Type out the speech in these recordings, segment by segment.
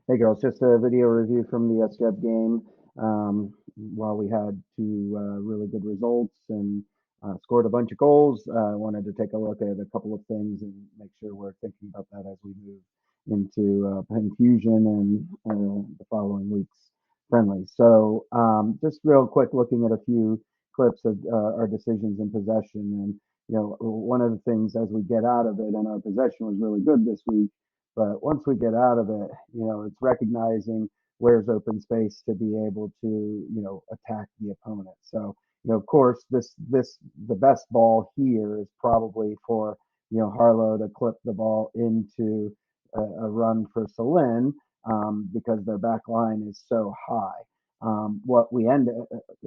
Hey girls, just a video review from the SJEB game. While we had two really good results and scored a bunch of goals, I wanted to take a look at a couple of things and make sure we're thinking about that as we move into Penn Fusion and the following week's friendly. So just real quick, looking at a few clips of our decisions in possession. And, one of the things as we get out of it, and our possession was really good this week, but once we get out of it, it's recognizing where's open space to be able to, attack the opponent. So, of course, the best ball here is probably for, Harlow to clip the ball into a run for Celine, because their back line is so high. What we end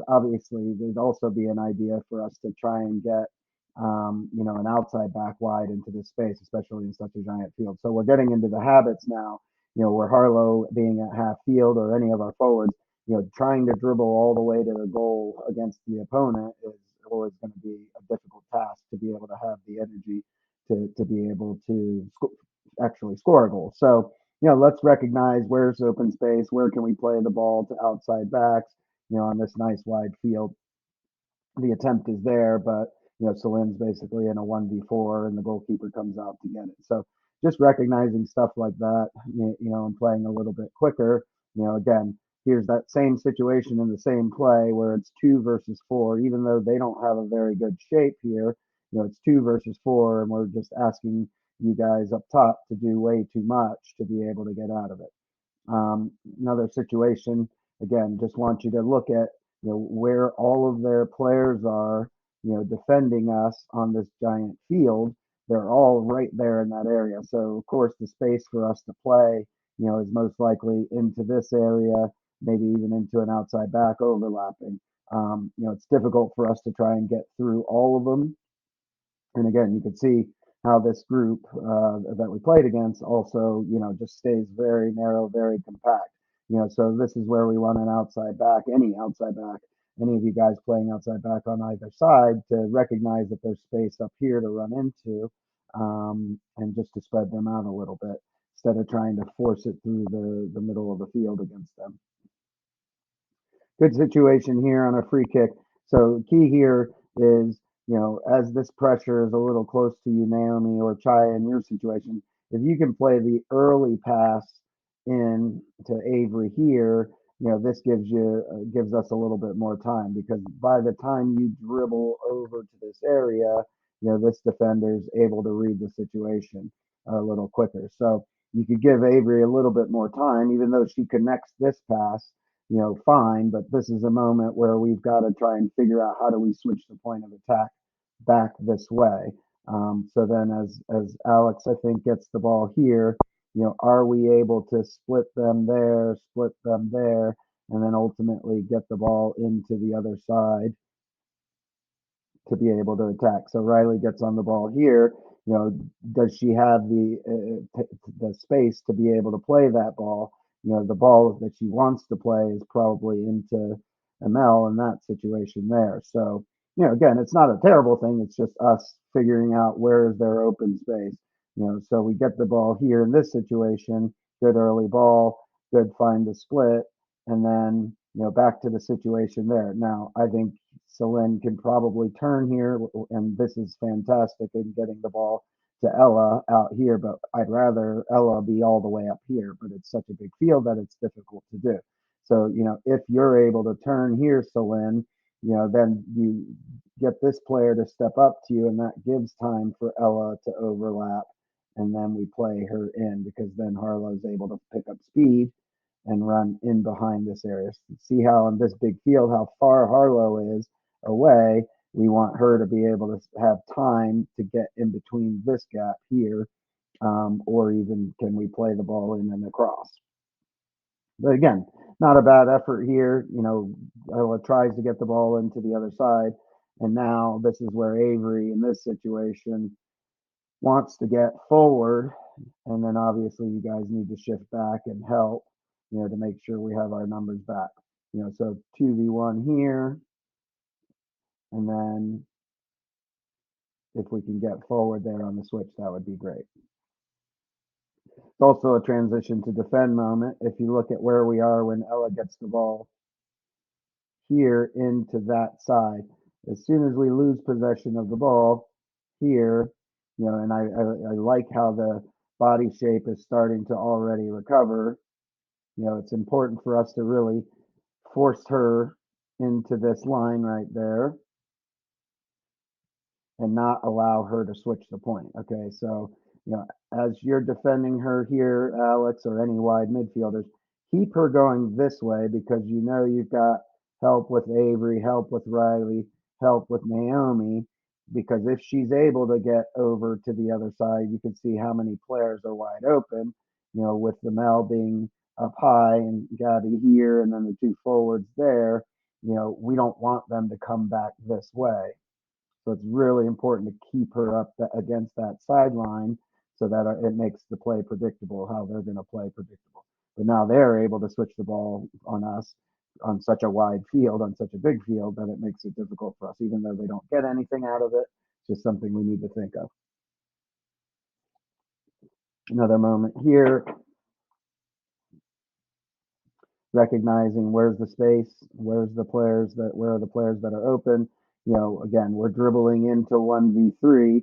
Obviously, there'd also be an idea for us to try and get an outside back wide into this space, especially in such a giant field. So we're getting into the habits now, where Harlow being at half field or any of our forwards, trying to dribble all the way to the goal against the opponent is always going to be a difficult task to be able to have the energy to be able to actually score a goal. So, let's recognize where's open space, where can we play the ball to outside backs, on this nice wide field. The attempt is there, but Celine's basically in a 1v4 and the goalkeeper comes out to get it. So just recognizing stuff like that, and playing a little bit quicker. Again, here's that same situation in the same play where it's 2 versus 4, even though they don't have a very good shape here. It's 2 versus 4, and we're just asking you guys up top to do way too much to be able to get out of it. Another situation, again, just want you to look at where all of their players are, defending us on this giant field. They're all right there in that area. So of course the space for us to play, is most likely into this area, maybe even into an outside back overlapping. It's difficult for us to try and get through all of them. And again, you can see how this group that we played against also, just stays very narrow, very compact. So this is where we run an outside back, any outside back, any of you guys playing outside back on either side to recognize that there's space up here to run into, and just to spread them out a little bit instead of trying to force it through the middle of the field against them. Good situation here on a free kick. So key here is, as this pressure is a little close to you, Naomi or Chaya, in your situation, if you can play the early pass in to Avery here, this gives us a little bit more time, because by the time you dribble over to this area, this defender is able to read the situation a little quicker. So you could give Avery a little bit more time, even though she connects this pass, fine, but this is a moment where we've got to try and figure out how do we switch the point of attack back this way. So then as Alex, I think, gets the ball here, are we able to split them there, and then ultimately get the ball into the other side to be able to attack? So Riley gets on the ball here. Does she have the space to be able to play that ball? The ball that she wants to play is probably into ML in that situation there. So, again, it's not a terrible thing. It's just us figuring out where is their open space. So we get the ball here in this situation, good early ball, good find the split, and then, back to the situation there. Now, I think Celine can probably turn here, and this is fantastic in getting the ball to Ella out here, but I'd rather Ella be all the way up here, but it's such a big field that it's difficult to do. So, if you're able to turn here, Celine, then you get this player to step up to you, and that gives time for Ella to overlap, and then we play her in, because then Harlow's able to pick up speed and run in behind this area. So see how in this big field, how far Harlow is away. We want her to be able to have time to get in between this gap here, or even can we play the ball in and across? But again, not a bad effort here. Ella tries to get the ball into the other side, and now this is where Avery in this situation wants to get forward, and then obviously you guys need to shift back and help, to make sure we have our numbers back. So 2v1 here, and then if we can get forward there on the switch, that would be great. It's also a transition to defend moment. If you look at where we are when Ella gets the ball here into that side, as soon as we lose possession of the ball here, and I like how the body shape is starting to already recover. It's important for us to really force her into this line right there and not allow her to switch the point. Okay, so as you're defending her here, Alex, or any wide midfielders, keep her going this way because you've got help with Avery, help with Riley, help with Naomi. Because if she's able to get over to the other side, you can see how many players are wide open. With the Mel being up high and Gabby here, and then the two forwards there. We don't want them to come back this way. So it's really important to keep her up against that sideline so that it makes the play predictable, how they're going to play predictable. But now they're able to switch the ball on us on such a wide field, on such a big field, that it makes it difficult for us, even though they don't get anything out of it. It's just something we need to think of. Another moment here, recognizing where's the space, where are the players that are open. Again, we're dribbling into 1v3,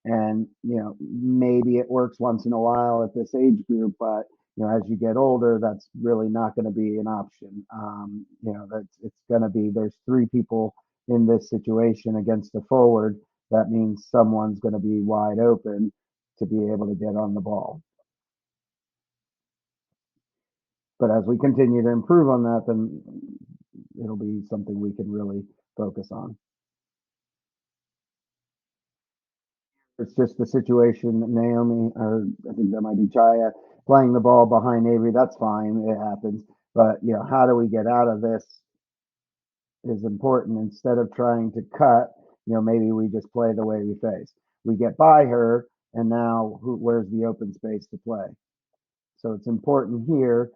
and maybe it works once in a while at this age group, but as you get older, that's really not going to be an option. That's it's going to be there's three people in this situation against the forward. That means someone's going to be wide open to be able to get on the ball. But as we continue to improve on that, then it'll be something we can really focus on. It's just the situation that Naomi, or I think that might be Chaya, playing the ball behind Avery. That's fine. It happens. But, how do we get out of this is important. Instead of trying to cut, maybe we just play the way we face. We get by her, and now where's the open space to play? So it's important here,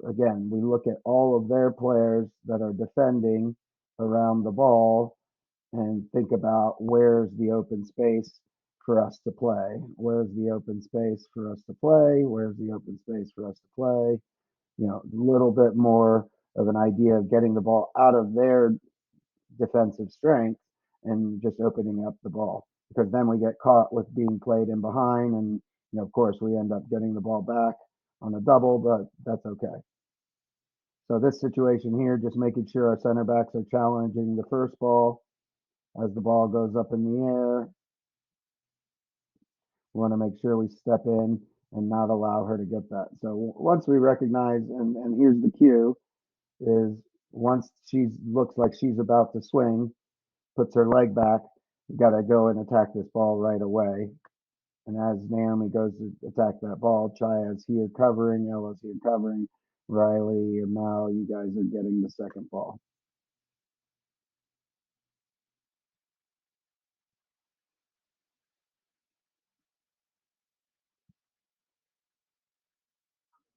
again, we look at all of their players that are defending around the ball and think about where's the open space for us to play? Where's the open space for us to play? Where's the open space for us to play? A little bit more of an idea of getting the ball out of their defensive strength and just opening up the ball, because then we get caught with being played in behind, and of course we end up getting the ball back on a double, but that's okay. So this situation here, just making sure our center backs are challenging the first ball. As the ball goes up in the air, we want to make sure we step in and not allow her to get that. So once we recognize, and here's the cue, is once she looks like she's about to swing, puts her leg back, you got to go and attack this ball right away. And as Naomi goes to attack that ball, Chaya's here covering, Ella's here covering, Riley and Mal, you guys are getting the second ball.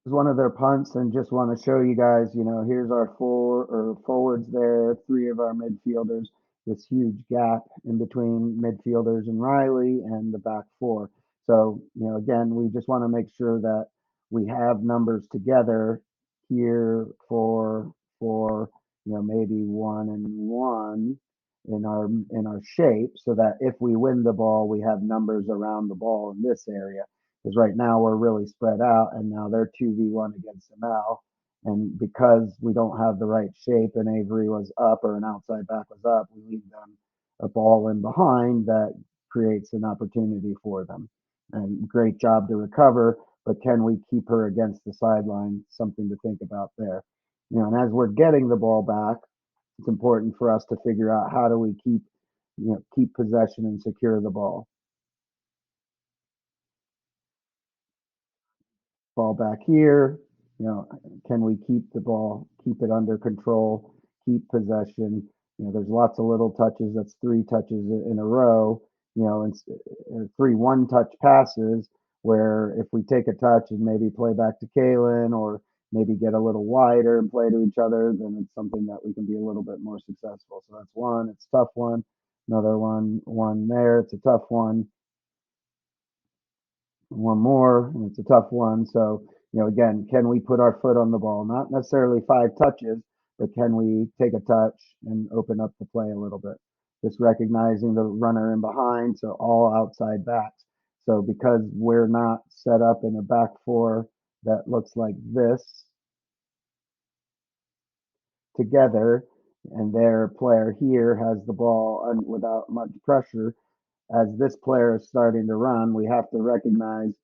One of their punts, and just want to show you guys, here's our forwards there, three of our midfielders, this huge gap in between midfielders and Riley and the back four. So, again, we just want to make sure that we have numbers together here for maybe 1 and 1 in our shape, so that if we win the ball, we have numbers around the ball in this area, because right now we're really spread out, and now they're 2v1 against Mal. And because we don't have the right shape and Avery was up, or an outside back was up, we leave them a ball in behind that creates an opportunity for them. And great job to recover, but can we keep her against the sideline? Something to think about there. And as we're getting the ball back, it's important for us to figure out how do we keep possession and secure the ball. Ball back here. Can we keep the ball, keep it under control, keep possession? There's lots of little touches. That's 3 touches in a row. And 3 one-touch passes where if we take a touch and maybe play back to Kaylin, or maybe get a little wider and play to each other, then it's something that we can be a little bit more successful. So that's one. It's a tough one. Another one there. It's a tough one. one more, and it's a tough one. So, again, can we put our foot on the ball? Not necessarily 5 touches, but can we take a touch and open up the play a little bit? Just recognizing the runner in behind, so all outside backs. So because we're not set up in a back four that looks like this together, and their player here has the ball without much pressure, as this player is starting to run, we have to recognize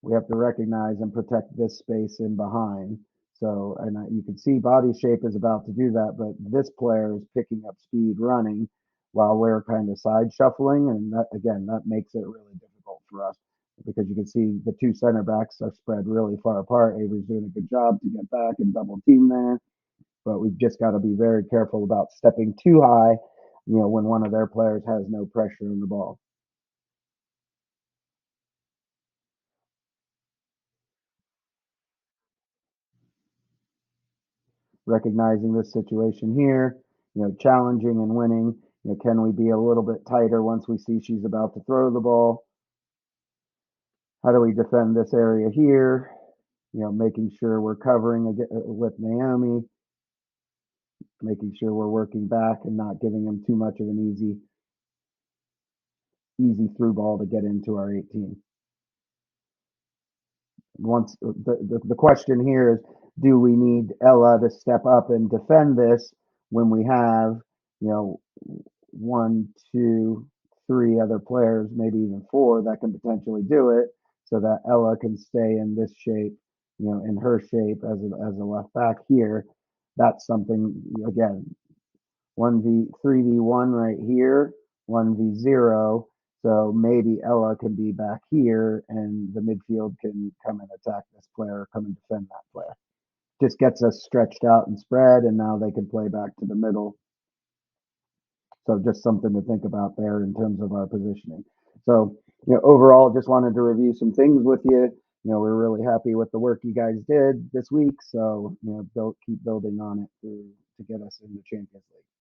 and protect this space in behind. So, and you can see body shape is about to do that, but this player is picking up speed running while we're kind of side shuffling. And that, again, that makes it really difficult for us because you can see the two center backs are spread really far apart. Avery's doing a good job to get back and double team there, but we've just got to be very careful about stepping too high, when one of their players has no pressure in the ball. Recognizing this situation here, challenging and winning. Can we be a little bit tighter once we see she's about to throw the ball? How do we defend this area here? Making sure we're covering with Naomi, making sure we're working back and not giving them too much of an easy through ball to get into our 18. Once the question here is, do we need Ella to step up and defend this when we have, you know, one, two, three other players, maybe even four that can potentially do it, so that Ella can stay in this shape, in her shape as a left back here. That's something, again, 3v1 right here, 1v0. So maybe Ella can be back here and the midfield can come and attack this player, come and defend that player. Just gets us stretched out and spread, and now they can play back to the middle. So just something to think about there in terms of our positioning. So, overall, just wanted to review some things with you. We're really happy with the work you guys did this week. So, keep building on it to get us in the Champions League.